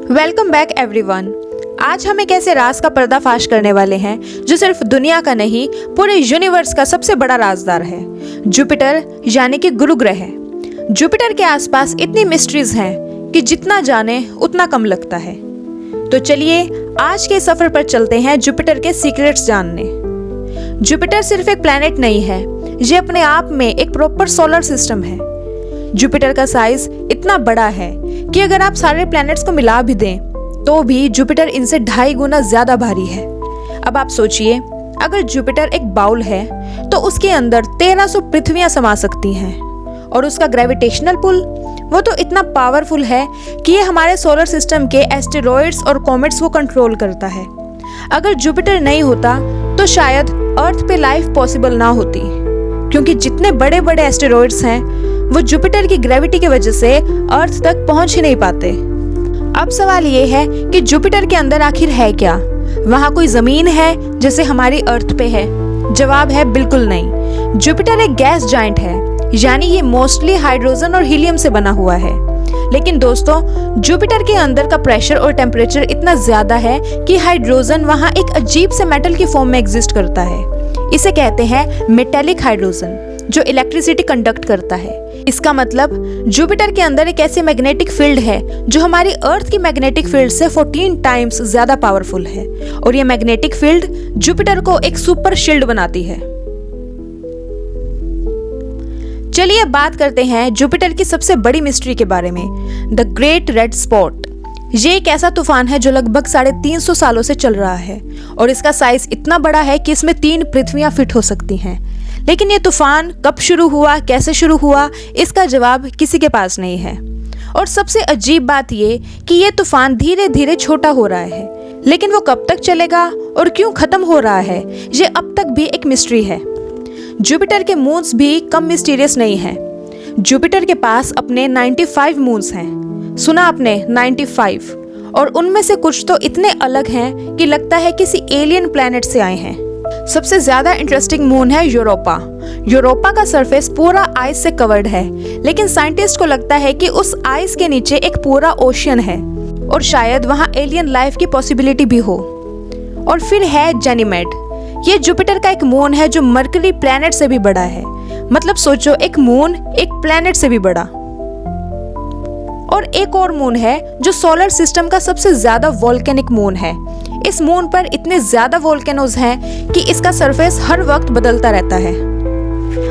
Welcome back everyone. आज हम एक ऐसे राज का पर्दाफाश करने वाले हैं जो सिर्फ दुनिया का नहीं पूरे यूनिवर्स का सबसे बड़ा राजदार है, जुपिटर यानी कि गुरु ग्रह। जुपिटर के आसपास इतनी मिस्ट्रीज हैं कि जितना जाने उतना कम लगता है। तो चलिए आज के सफर पर चलते हैं जुपिटर के सीक्रेट्स जानने। जुपिटर सिर्फ एक प्लैनेट नहीं है, ये अपने आप में एक प्रॉपर सोलर सिस्टम है। जुपिटर का साइज इतना बड़ा है कि अगर आप सारे प्लैनेट्स को मिला भी दें तो भी जुपिटर इनसे 2.5 गुना ज्यादा भारी है। अब आप सोचिए, अगर जुपिटर एक बाउल है तो उसके अंदर 1300 पृथ्वियां समा सकती हैं, और उसका ग्रेविटेशनल पुल वो तो इतना पावरफुल है कि ये हमारे सोलर सिस्टम के एस्टेरॉइड्स और कॉमेट्स को कंट्रोल करता है। अगर जुपिटर नहीं होता तो शायद अर्थ पे लाइफ पॉसिबल ना होती, क्योंकि जितने बड़े बड़े एस्टेरॉइड्स हैं वो जुपिटर की ग्रेविटी की वजह से अर्थ तक पहुंच ही नहीं पाते। अब सवाल ये है कि जुपिटर के अंदर आखिर है क्या? वहाँ कोई जमीन है जैसे हमारी अर्थ पे है? जवाब है बिल्कुल नहीं। जुपिटर एक गैस जाइंट है, यानी ये मोस्टली हाइड्रोजन और हीलियम से बना हुआ है। लेकिन दोस्तों, जुपिटर के अंदर का प्रेशर और टेम्परेचर इतना ज्यादा है कि हाइड्रोजन वहाँ एक अजीब से मेटल की फॉर्म में एग्जिस्ट करता है। इसे कहते हैं मेटेलिक हाइड्रोजन, जो इलेक्ट्रिसिटी कंडक्ट करता है। इसका मतलब जुपिटर के अंदर एक ऐसे मैग्नेटिक फील्ड है जो हमारी अर्थ की मैग्नेटिक फील्ड से 14 टाइम्स ज्यादा पावरफुल है, और ये मैग्नेटिक फील्ड जुपिटर को एक सुपर शील्ड बनाती है। चलिए अब बात करते हैं जुपिटर की सबसे बड़ी मिस्ट्री के बारे में, द ग्रेट रेड स्पॉट। ये एक ऐसा तूफान है जो लगभग 350 सालों से चल रहा है, और इसका साइज इतना बड़ा है कि इसमें 3 पृथ्वियां फिट हो सकती हैं। लेकिन ये तूफान कब शुरू हुआ, कैसे शुरू हुआ, इसका जवाब किसी के पास नहीं है। और सबसे अजीब बात ये कि ये तूफान धीरे धीरे छोटा हो रहा है, लेकिन वो कब तक चलेगा और क्यों खत्म हो रहा है, ये अब तक भी एक मिस्ट्री है। जुपिटर के मून्स भी कम मिस्टीरियस नहीं है। जुपिटर के पास अपने 95 मून्स हैं। सुना आपने, 95, और उनमें से कुछ तो इतने अलग हैं कि लगता है किसी एलियन प्लैनेट से आए हैं। सबसे ज्यादा इंटरेस्टिंग मून है यूरोपा। यूरोपा का सरफेस पूरा आइस से कवर्ड है, लेकिन साइंटिस्ट को लगता है कि उस आइस के नीचे एक पूरा ओशियन है, और शायद वहाँ एलियन लाइफ की पॉसिबिलिटी भी हो। और फिर है जेनीमेड। ये जुपिटर का एक मून है जो मरकरी प्लैनेट से भी बड़ा है। मतलब सोचो, एक मून एक प्लैनेट से भी बड़ा। और एक और मून है जो सोलर सिस्टम का सबसे ज्यादा वोल्केनिक मून है। इस मून पर इतने ज्यादा वोल्केनोज हैं कि इसका सरफेस हर वक्त बदलता रहता है।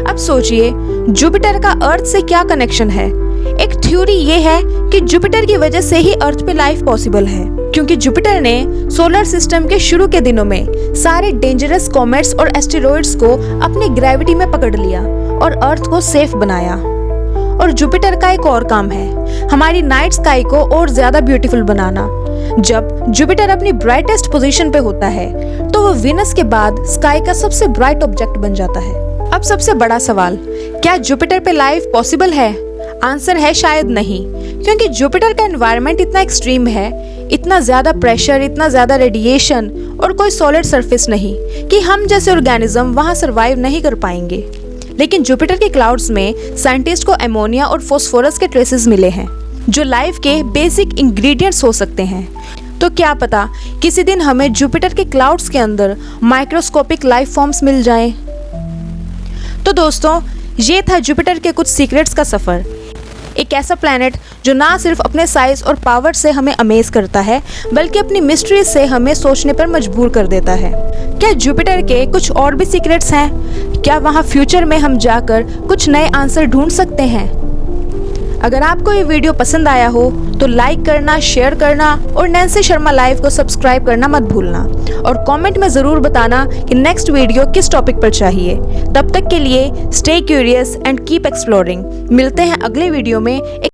अब सोचिए, जुपिटर का अर्थ से क्या कनेक्शन है? एक थ्योरी ये है कि जुपिटर की वजह से ही अर्थ पे लाइफ पॉसिबल है, क्योंकि जुपिटर ने सोलर सिस्टम के शुरू के दिनों में सारे डेंजरस कॉमेट्स और एस्टेरॉइड्स को अपनी ग्रेविटी में पकड़ लिया और अर्थ को सेफ बनाया। और जुपिटर का एक और काम है, हमारी नाइट स्काई को और ज्यादा ब्यूटीफुल बनाना। जब जुपिटर अपनी ब्राइटेस्ट पोजीशन पे होता है तो वो वीनस के बाद स्काई का सबसे ब्राइट ऑब्जेक्ट बन जाता है। अब सबसे बड़ा सवाल, क्या जुपिटर पे लाइफ पॉसिबल है? आंसर है शायद नहीं, क्योंकि जुपिटर का एनवायरनमेंट इतना एक्सट्रीम है, इतना ज्यादा प्रेशर, इतना ज्यादा रेडिएशन, और कोई सॉलिड सरफेस नहीं कि हम जैसे ऑर्गेनिज्म वहां सरवाइव नहीं कर पाएंगे। लेकिन जुपिटर के क्लाउड्स में साइंटिस्ट को अमोनिया और फास्फोरस के ट्रेसेस मिले हैं, जो लाइफ के बेसिक इंग्रेडिएंट्स हो सकते हैं। तो क्या पता किसी दिन हमें जुपिटर के क्लाउड्स के अंदर माइक्रोस्कोपिक लाइफ फॉर्म्स मिल जाएं। तो दोस्तों, ये था जुपिटर के कुछ सीक्रेट्स का सफर। एक ऐसा प्लैनेट जो ना सिर्फ अपने साइज और पावर से हमें अमेज करता है, बल्कि अपनी मिस्ट्री से हमें सोचने पर मजबूर कर देता है। क्या जुपिटर के कुछ और भी सीक्रेट्स हैं? क्या वहाँ फ्यूचर में हम जाकर कुछ नए आंसर ढूंढ सकते हैं? अगर आपको ये वीडियो पसंद आया हो तो लाइक करना, शेयर करना और नैन्सी शर्मा लाइव को सब्सक्राइब करना मत भूलना, और कमेंट में ज़रूर बताना कि नेक्स्ट वीडियो किस टॉपिक पर चाहिए। तब तक के लिए stay curious and keep exploring. मिलते हैं अगले वीडियो में।